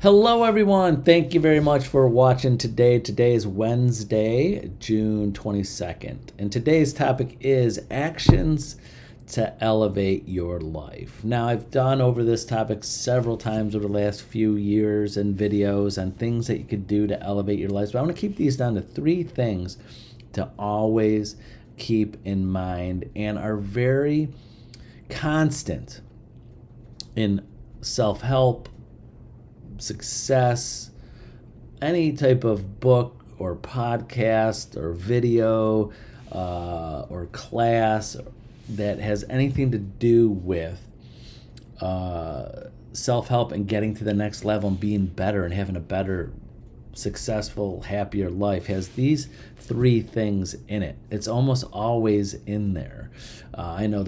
Hello, everyone. Thank you very much for watching today. Today is Wednesday, June 22nd, and today's topic is actions to elevate your life. Now, I've done over this topic several times over the last few years and videos on things that you could do to elevate your life, but I want to keep these down to three things to always keep in mind and are very constant in self-help, success, any type of book or podcast or video or class that has anything to do with self-help and getting to the next level and being better and having a better, successful, happier life has these three things in it. It's almost always in there. I know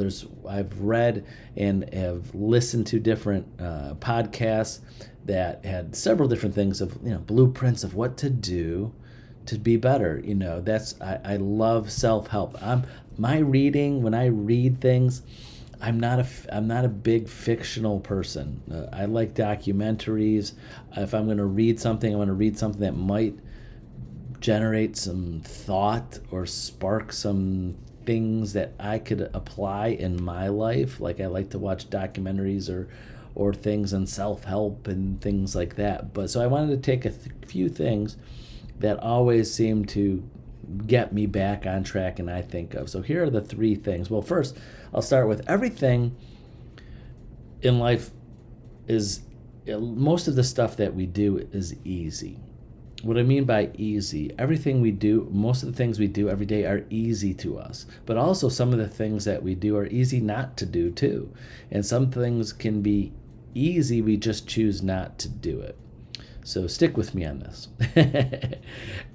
I've read and have listened to different podcasts that had several different things of, blueprints of what to do to be better. I love self-help. My reading, when I read things, I'm not a big fictional person. I like documentaries. If I'm going to read something, I want to read something that might generate some thought or spark some things that I could apply in my life. Like I like to watch documentaries or things on self-help and things like that. But so I wanted to take a few things that always seem to get me back on track and I think of. So here are the three things. Well, first, I'll start with everything in life is, most of the stuff that we do is easy. What I mean by easy, everything we do, most of the things we do every day are easy to us. But also some of the things that we do are easy not to do too. And some things can be easy, we just choose not to do it. So stick with me on this.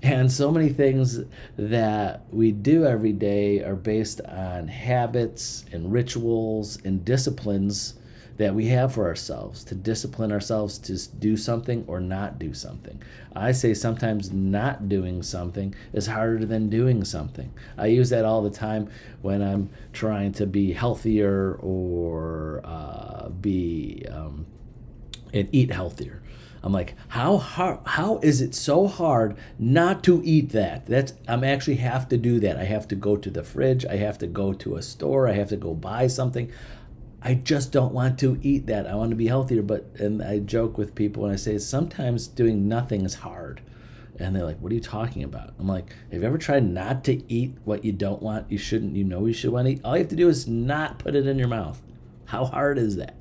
And so many things that we do every day are based on habits and rituals and disciplines that we have for ourselves, to discipline ourselves to do something or not do something. I say sometimes not doing something is harder than doing something. I use that all the time when I'm trying to be healthier or and eat healthier. I'm like, how is it so hard not to eat that? I'm actually have to do that. I have to go to the fridge. I have to go to a store. I have to go buy something. I just don't want to eat that. I want to be healthier. And I joke with people when I say sometimes doing nothing is hard. And they're like, what are you talking about? I'm like, have you ever tried not to eat what you don't want, you should want to eat? All you have to do is not put it in your mouth. How hard is that?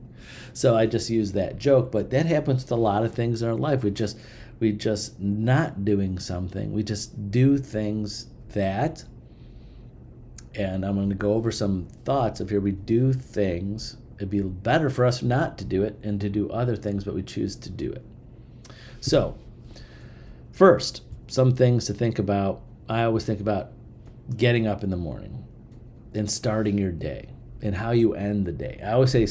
So I just use that joke, but that happens to a lot of things in our life. We just not doing something. We just do things that, and I'm going to go over some thoughts of here. We do things. It'd be better for us not to do it and to do other things, but we choose to do it. So first, some things to think about. I always think about getting up in the morning and starting your day and how you end the day. I always say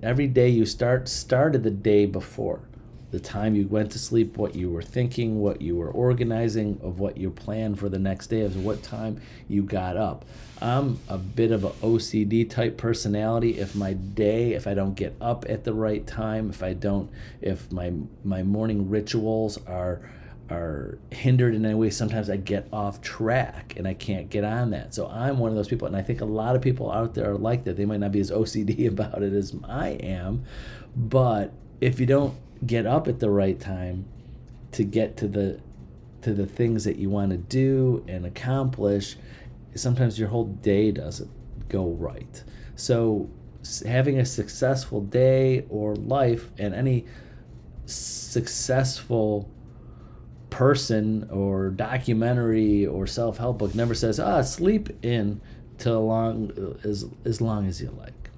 every day you started the day before. The time you went to sleep, what you were thinking, what you were organizing, of what you planned for the next day, of what time you got up. I'm a bit of an OCD type personality. If I don't get up at the right time, if my morning rituals are hindered in any way, sometimes I get off track and I can't get on that. So I'm one of those people, and I think a lot of people out there are like that. They might not be as OCD about it as I am, but if you don't get up at the right time to get to the things that you want to do and accomplish, sometimes your whole day doesn't go right. So having a successful day or life, and any successful person or documentary or self-help book never says, sleep in as long as you like,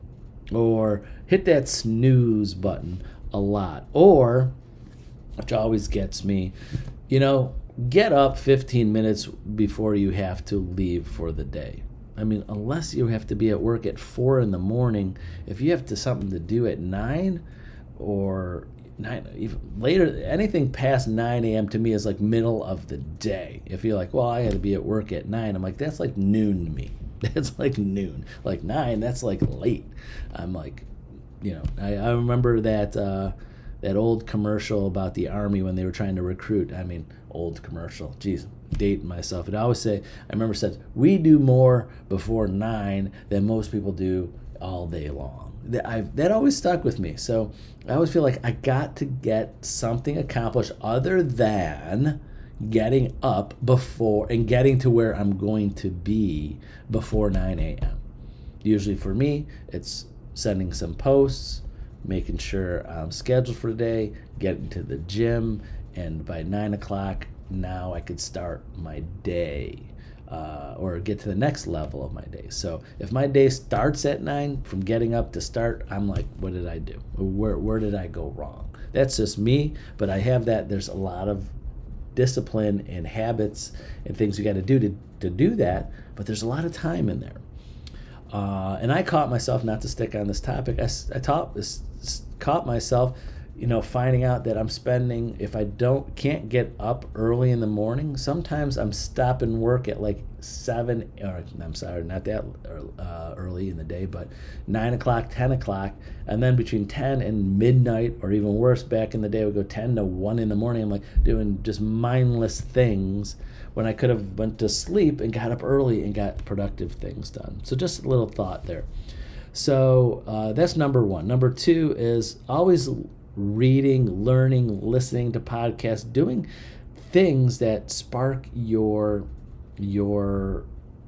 or hit that snooze button a lot, or, which always gets me, get up 15 minutes before you have to leave for the day. I mean, unless you have to be at work at 4 a.m, if you have something to do at 9 or 9, even later, anything past 9 a.m. to me is like middle of the day. If you're like, well, I had to be at work at 9, I'm like, that's like noon to me. That's like noon. Like 9, that's like late. I'm like, I remember that that old commercial about the Army when they were trying to recruit. I mean, old commercial. Geez, dating myself. It always say, I remember it said, we do more before 9 than most people do all day long. That always stuck with me. So I always feel like I got to get something accomplished other than getting up before and getting to where I'm going to be before 9 a.m. Usually for me, it's sending some posts, making sure I'm scheduled for the day, getting to the gym, and by 9 o'clock, now I could start my day. Or get to the next level of my day. So if my day starts at 9, from getting up to start, I'm like, what did I do? Where did I go wrong? That's just me, but I have that. There's a lot of discipline and habits and things you got to do to do that, but there's a lot of time in there. And I caught myself, not to stick on this topic, caught myself, finding out that I'm spending, if I can't get up early in the morning, sometimes I'm stopping work at like 7, or I'm sorry, not that early in the day, but 9 o'clock, 10 o'clock, and then between 10 and midnight, or even worse, back in the day, I would go 10 to 1 in the morning. I'm like doing just mindless things when I could have went to sleep and got up early and got productive things done. So just a little thought there. So that's number one. Number two is always reading, learning, listening to podcasts, doing things that spark your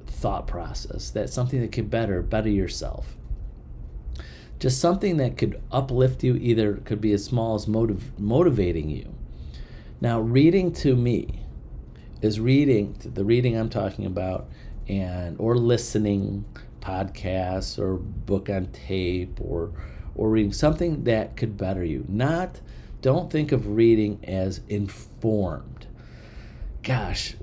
thought process. That's something that could better yourself. Just something that could uplift you, either could be as small as motivating you. Now, reading to me is the reading I'm talking about, or listening podcasts or book on tape or reading something that could better you. Don't think of reading as informed. Gosh,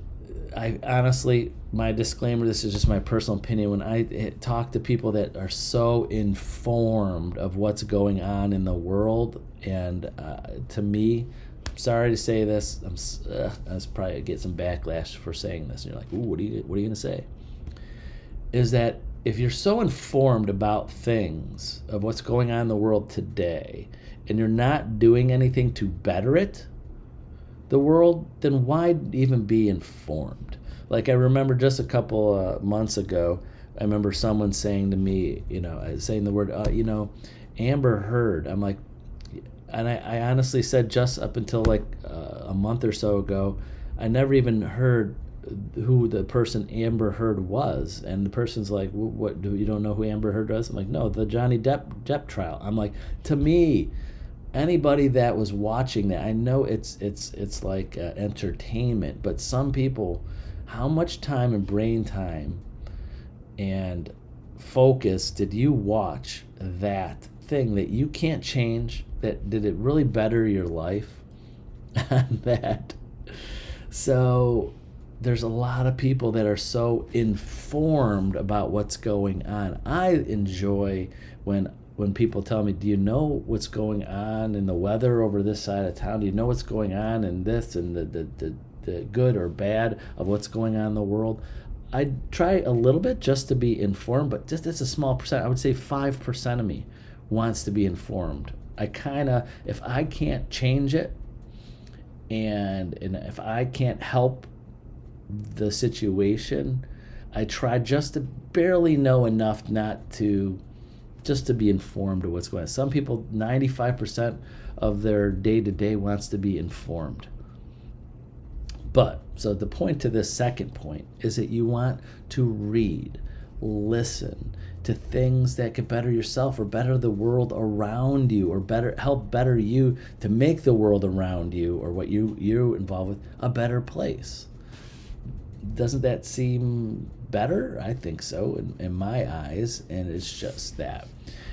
I honestly, my disclaimer, this is just my personal opinion. When I talk to people that are so informed of what's going on in the world, and to me, sorry to say this, I was probably get some backlash for saying this. And you're like, ooh, what are you going to say? Is that if you're so informed about things, of what's going on in the world today, and you're not doing anything to better it, the world, then why even be informed? Like, I remember just a couple months ago, I remember someone saying to me, saying the word, Amber Heard. I'm like, and I honestly said, just up until like a month or so ago, I never even heard who the person Amber Heard was. And the person's like, what, you don't know who Amber Heard was? I'm like, no, the Johnny Depp trial. I'm like, to me, anybody that was watching that, I know it's like entertainment, but some people, how much time and brain time and focus did you watch that thing that you can't change? Did it really better your life on that? So there's a lot of people that are so informed about what's going on. I enjoy when people tell me, do you know what's going on in the weather over this side of town? Do you know what's going on in this and the good or bad of what's going on in the world? I try a little bit just to be informed, but just it's a small percent. I would say 5% of me wants to be informed. If I can't change it, and if I can't help the situation, I try just to barely know enough just to be informed of what's going on. Some people, 95% of their day-to-day wants to be informed. But, so the point to this second point is that you want to read, listen to things that could better yourself or better the world around you, or help better you to make the world around you, or what you're involved with, a better place. Doesn't that seem better? I think so in my eyes, and it's just that.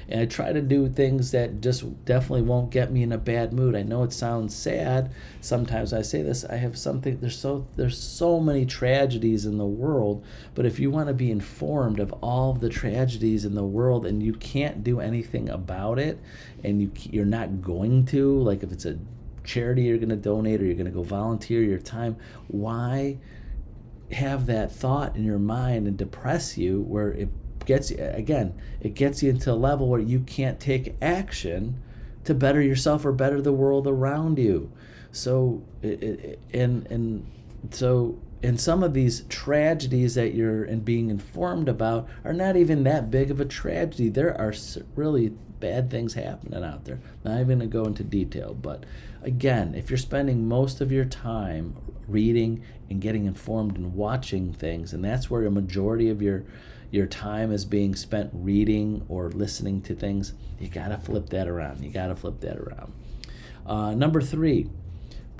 And I try to do things that just definitely won't get me in a bad mood. I know it sounds sad. Sometimes I say this. I have something. There's so many tragedies in the world. But if you want to be informed of all of the tragedies in the world, and you can't do anything about it, and you're not going to, like if it's a charity you're going to donate, or you're going to go volunteer your time, why have that thought in your mind and depress you, where it gets you into a level where you can't take action to better yourself or better the world around you. So, and some of these tragedies that you're being informed about are not even that big of a tragedy. There are really bad things happening out there. Not even going to go into detail, but again, if you're spending most of your time reading and getting informed and watching things, and that's where a majority of your time is being spent reading or listening to things, you got to flip that around. Number 3,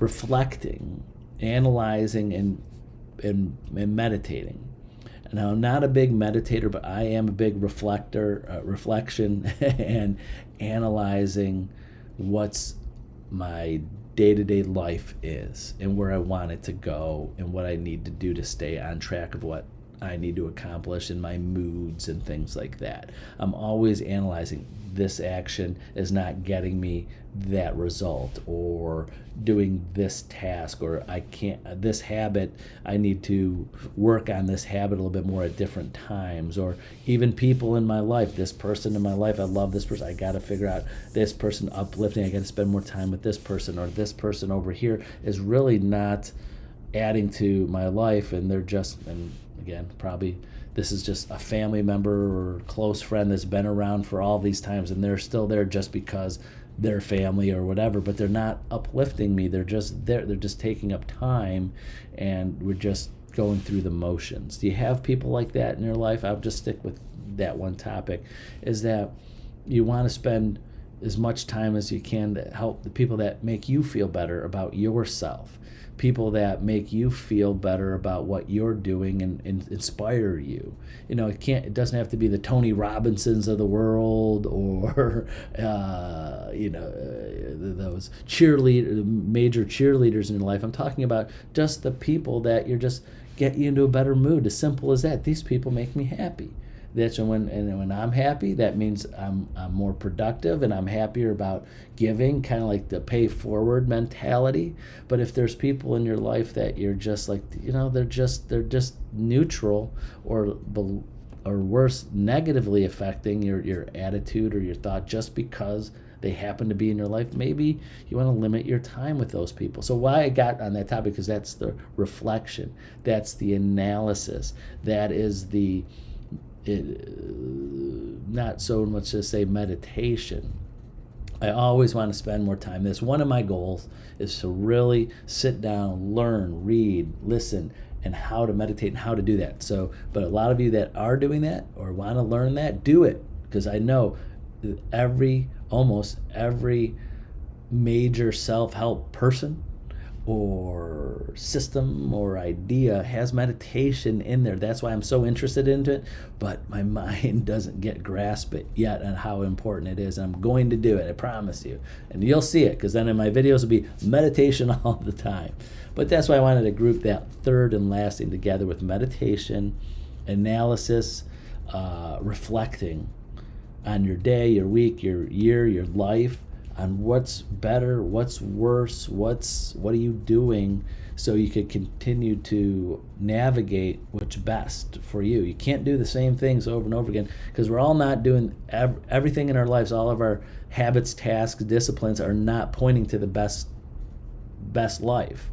reflecting, analyzing, and meditating. Now, I'm not a big meditator, but I am a big reflection and analyzing what's my day-to-day life is and where I want it to go and what I need to do to stay on track of what I need to accomplish in my moods and things like that. I'm always analyzing, this action is not getting me that result, or doing this task, or this habit, I need to work on this habit a little bit more at different times, or even people in my life, this person in my life, I love this person, I got to figure out this person uplifting, I got to spend more time with this person, or this person over here is really not adding to my life, and they're just, and again, probably this is just a family member or close friend that's been around for all these times, and they're still there just because they're family or whatever, but they're not uplifting me. They're just there. They're just taking up time, and we're just going through the motions. Do you have people like that in your life? I'll just stick with that one topic, is that you want to spend as much time as you can to help the people that make you feel better about yourself, people that make you feel better about what you're doing and inspire you. It doesn't have to be the Tony Robbinsons of the world, or those major cheerleaders in your life. I'm talking about just the people that you're just get you into a better mood. As simple as that. These people make me happy. That's when I'm happy, that means I'm more productive, and I'm happier about giving, kind of like the pay forward mentality. But if there's people in your life that you're just like, they're just neutral, or worse, negatively affecting your attitude or your thought just because they happen to be in your life, maybe you want to limit your time with those people. So why I got on that topic, because that's the reflection, that's the analysis, that is the not so much to say meditation. I always want to spend more time. That's one of my goals, is to really sit down, learn, read, listen, and how to meditate and how to do that. So, but a lot of you that are doing that or want to learn that, do it, because I know almost every major self-help person or system or idea has meditation in there. That's why I'm so interested in it, but my mind doesn't grasp it yet on how important it is. I'm going to do it, I promise you. And you'll see it, because then in my videos will be meditation all the time. But that's why I wanted to group that third and last thing together with meditation, analysis, reflecting on your day, your week, your year, your life, on what's better, what's worse, what are you doing, so you could continue to navigate what's best for you. You can't do the same things over and over again, because we're all not doing everything in our lives. All of our habits, tasks, disciplines are not pointing to the best life.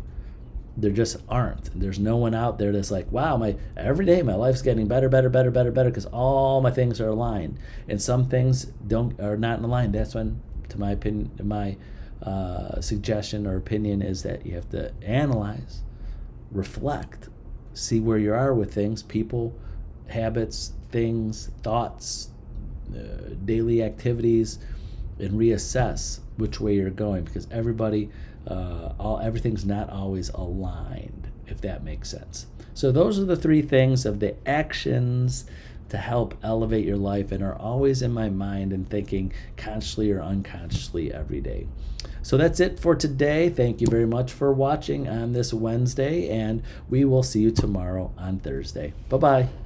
There just aren't. There's no one out there that's like, wow, every day my life's getting better, because all my things are aligned. And some things are not in line. That's when, to my opinion, my suggestion or opinion is that you have to analyze, reflect, see where you are with things, people, habits, things, thoughts, daily activities, and reassess which way you're going, because everything's not always aligned, if that makes sense. So those are the 3 things of the actions to help elevate your life, and are always in my mind and thinking consciously or unconsciously every day. So that's it for today. Thank you very much for watching on this Wednesday, and we will see you tomorrow on Thursday. Bye-bye.